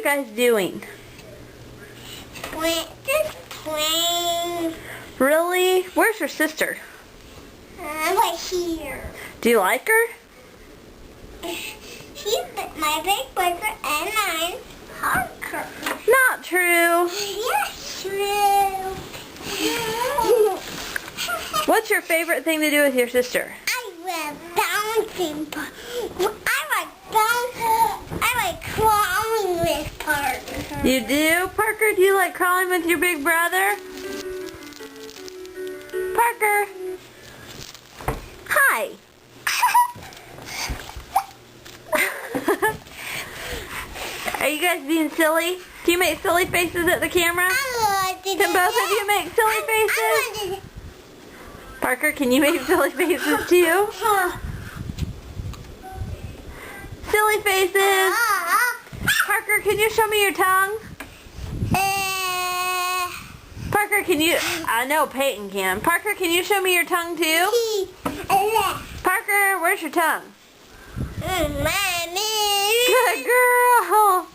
you guys doing? Just playing. Really? Where's your sister? Right here. Do you like her? She's my big brother and I'm Parker. Not true. Yes, true. What's your favorite thing to do with your sister? I love bouncing. I like crawling with Parker. You do? Parker, do you like crawling with your big brother? Parker. Hi. Are you guys being silly? Do you make silly faces at the camera? Can both of you make silly faces? Parker, can you make silly faces too? Silly faces. Parker, can you show me your tongue? Parker, can you... I know Peyton can. Parker, can you show me your tongue too? Parker, where's your tongue? Good girl.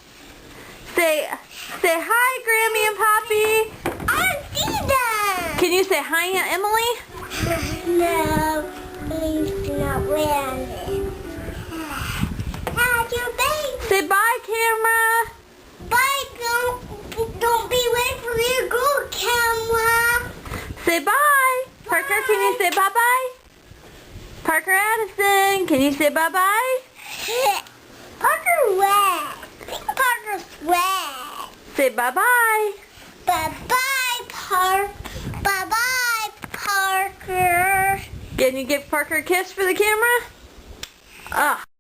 Say hi, Grammy and Poppy. I don't see them. Can you say hi, Aunt Emily? No, please do not wear it. How's your baby? Say bye, camera. Bye, don't be late for your girl, camera. Say bye. Parker, can you say bye-bye? Parker Addison, can you say bye-bye? Parker wet. Parker's wet. Say bye-bye. Bye-bye, Bye-bye, Parker. Can you give Parker a kiss for the camera? Ah.